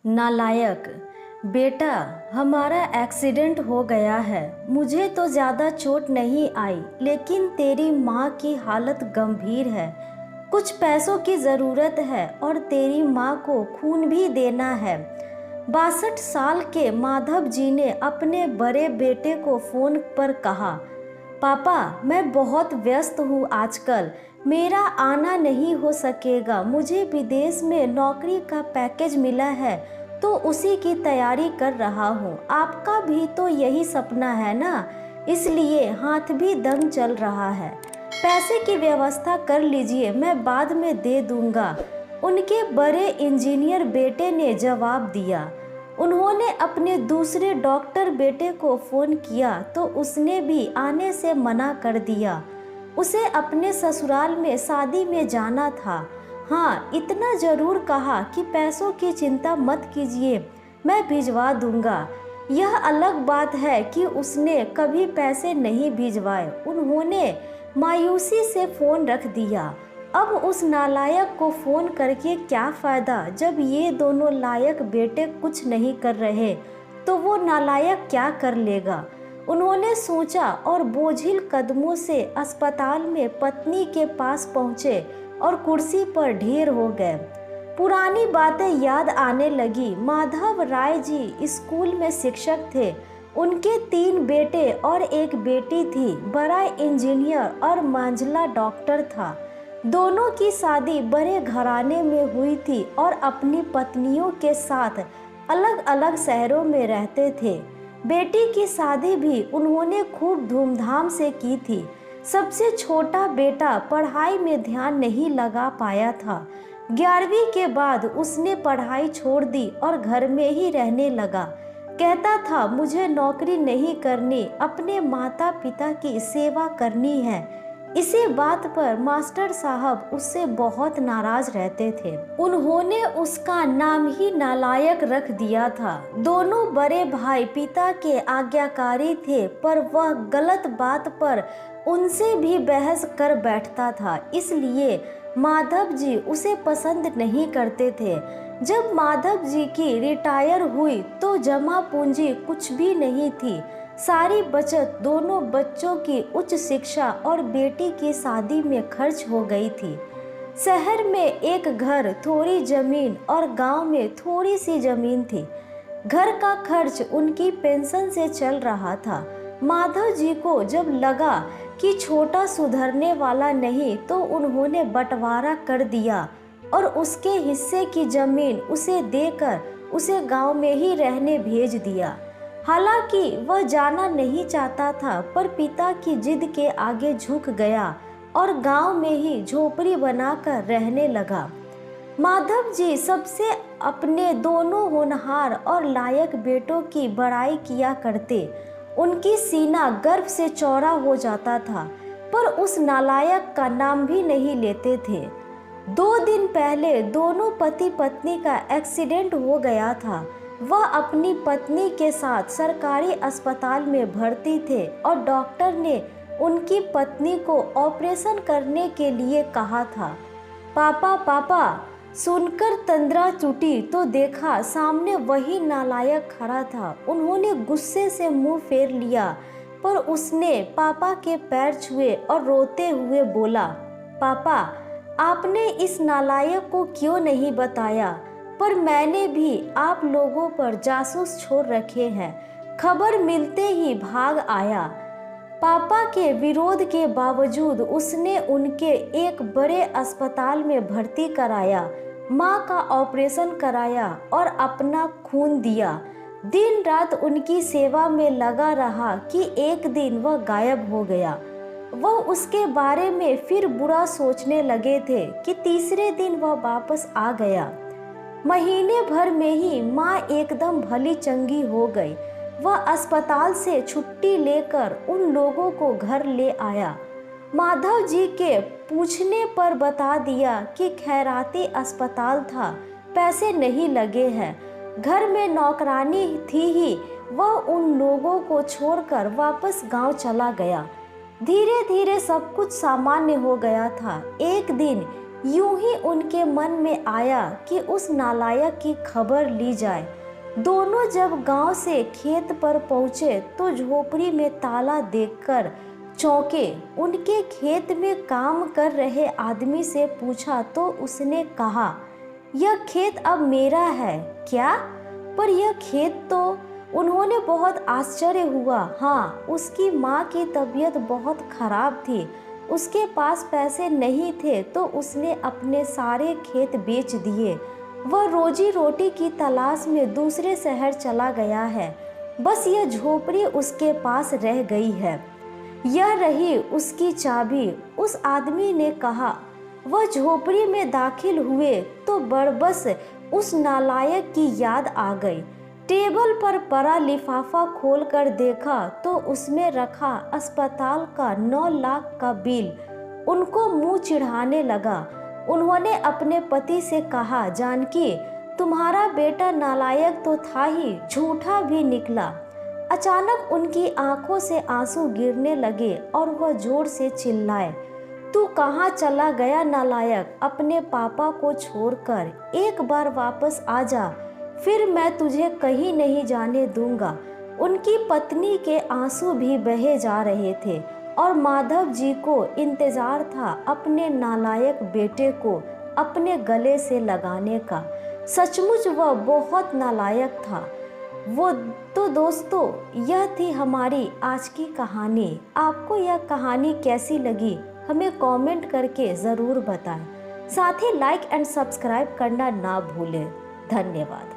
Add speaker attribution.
Speaker 1: नालायक। बेटा, हमारा एक्सीडेंट हो गया है। मुझे तो ज़्यादा चोट नहीं आई, लेकिन तेरी माँ की हालत गंभीर है। कुछ पैसों की ज़रूरत है और तेरी माँ को खून भी देना है। 62 साल के माधव जी ने अपने बड़े बेटे को फ़ोन पर कहा, पापा, मैं बहुत व्यस्त हूँ आजकल, मेरा आना नहीं हो सकेगा। मुझे विदेश में नौकरी का पैकेज मिला है, तो उसी की तैयारी कर रहा हूँ। आपका भी तो यही सपना है ना, इसलिए हाथ भी दम चल रहा है। पैसे की व्यवस्था कर लीजिए, मैं बाद में दे दूँगा। उनके बड़े इंजीनियर बेटे ने जवाब दिया। उन्होंने अपने दूसरे डॉक्टर बेटे को फ़ोन किया तो उसने भी आने से मना कर दिया। उसे अपने ससुराल में शादी में जाना था। हाँ, इतना ज़रूर कहा कि पैसों की चिंता मत कीजिए, मैं भिजवा दूंगा। यह अलग बात है कि उसने कभी पैसे नहीं भिजवाए। उन्होंने मायूसी से फ़ोन रख दिया। अब उस नालायक को फ़ोन करके क्या फ़ायदा, जब ये दोनों लायक बेटे कुछ नहीं कर रहे तो वो नालायक क्या कर लेगा। उन्होंने सोचा और बोझिल कदमों से अस्पताल में पत्नी के पास पहुँचे और कुर्सी पर ढेर हो गए। पुरानी बातें याद आने लगी। माधव राय जी स्कूल में शिक्षक थे। उनके 3 बेटे और एक बेटी थी। बड़ा इंजीनियर और मंझला डॉक्टर था। दोनों की शादी बड़े घराने में हुई थी और अपनी पत्नियों के साथ अलग अलग शहरों में रहते थे। बेटी की शादी भी उन्होंने खूब धूमधाम से की थी। सबसे छोटा बेटा पढ़ाई में ध्यान नहीं लगा पाया था। 11वीं के बाद उसने पढ़ाई छोड़ दी और घर में ही रहने लगा। कहता था, मुझे नौकरी नहीं करनी, अपने माता पिता की सेवा करनी है। इसी बात पर मास्टर साहब उससे बहुत नाराज रहते थे। उन्होंने उसका नाम ही नालायक रख दिया था। दोनों बड़े भाई पिता के आज्ञाकारी थे, पर वह गलत बात पर उनसे भी बहस कर बैठता था। इसलिए माधव जी उसे पसंद नहीं करते थे। जब माधव जी की रिटायर हुई तो जमा पूंजी कुछ भी नहीं थी। सारी बचत दोनों बच्चों की उच्च शिक्षा और बेटी की शादी में खर्च हो गई थी। शहर में एक घर, थोड़ी जमीन और गांव में थोड़ी सी जमीन थी। घर का खर्च उनकी पेंशन से चल रहा था। माधव जी को जब लगा कि छोटा सुधरने वाला नहीं तो उन्होंने बंटवारा कर दिया और उसके हिस्से की जमीन उसे देकर उसे गांव में ही रहने भेज दिया। हालांकि वह जाना नहीं चाहता था, पर पिता की जिद के आगे झुक गया और गांव में ही झोपड़ी बनाकर रहने लगा। माधव जी सबसे अपने दोनों होनहार और लायक बेटों की बड़ाई किया करते। उनकी सीना गर्व से चौड़ा हो जाता था, पर उस नालायक का नाम भी नहीं लेते थे। 2 दिन पहले दोनों पति पत्नी का एक्सीडेंट हो गया था। वह अपनी पत्नी के साथ सरकारी अस्पताल में भर्ती थे और डॉक्टर ने उनकी पत्नी को ऑपरेशन करने के लिए कहा था। पापा पापा सुनकर तंद्रा टूटी तो देखा सामने वही नालायक खड़ा था। उन्होंने गुस्से से मुंह फेर लिया, पर उसने पापा के पैर छुए और रोते हुए बोला, पापा, आपने इस नालायक को क्यों नहीं बताया? पर मैंने भी आप लोगों पर जासूस छोड़ रखे हैं। खबर मिलते ही भाग आया। पापा के विरोध के बावजूद उसने उनके एक बड़े अस्पताल में भर्ती कराया, माँ का ऑपरेशन कराया और अपना खून दिया। दिन रात उनकी सेवा में लगा रहा कि एक दिन वह गायब हो गया। वह उसके बारे में फिर बुरा सोचने लगे थे कि तीसरे दिन वह वापस आ गया। महीने भर में ही माँ एकदम भली चंगी हो गई। वह अस्पताल से छुट्टी लेकर उन लोगों को घर ले आया। माधव जी के पूछने पर बता दिया कि खैराती अस्पताल था, पैसे नहीं लगे हैं। घर में नौकरानी थी ही। वह उन लोगों को छोड़कर वापस गांव चला गया। धीरे धीरे सब कुछ सामान्य हो गया था। एक दिन यूं ही उनके मन में आया कि उस नालायक की खबर ली जाए। दोनों जब गांव से खेत पर पहुंचे तो झोपड़ी में ताला देखकर चौंके। उनके खेत में काम कर रहे आदमी से पूछा तो उसने कहा, यह खेत अब मेरा है क्या? पर यह खेत तो। उन्होंने बहुत आश्चर्य हुआ। हाँ, उसकी माँ की तबीयत बहुत खराब थी, उसके पास पैसे नहीं थे तो उसने अपने सारे खेत बेच दिए। वह रोजी रोटी की तलाश में दूसरे शहर चला गया है। बस यह झोपड़ी उसके पास रह गई है। यह रही उसकी चाबी। उस आदमी ने कहा। वह झोपड़ी में दाखिल हुए तो बरबस उस नालायक की याद आ गई। टेबल पर पड़ा लिफाफा खोलकर देखा तो उसमें रखा अस्पताल का 9 लाख का बिल। उनको मुंह चिढ़ाने लगा। उन्होंने अपने पति से कहा, जानकी, तुम्हारा बेटा नालायक तो था ही, झूठा भी निकला। अचानक उनकी आंखों से आंसू गिरने लगे और वह जोर से चिल्लाए, तू कहाँ चला गया नालायक? अपने पापा को छोड़कर एक बार वापस आ जा, फिर मैं तुझे कहीं नहीं जाने दूंगा। उनकी पत्नी के आंसू भी बहे जा रहे थे और माधव जी को इंतजार था अपने नालायक बेटे को अपने गले से लगाने का। सचमुच वह बहुत नालायक था। वो तो दोस्तों, यह थी हमारी आज की कहानी। आपको यह कहानी कैसी लगी हमें कमेंट करके ज़रूर बताएं। साथ ही लाइक एंड सब्सक्राइब करना ना भूलें। धन्यवाद।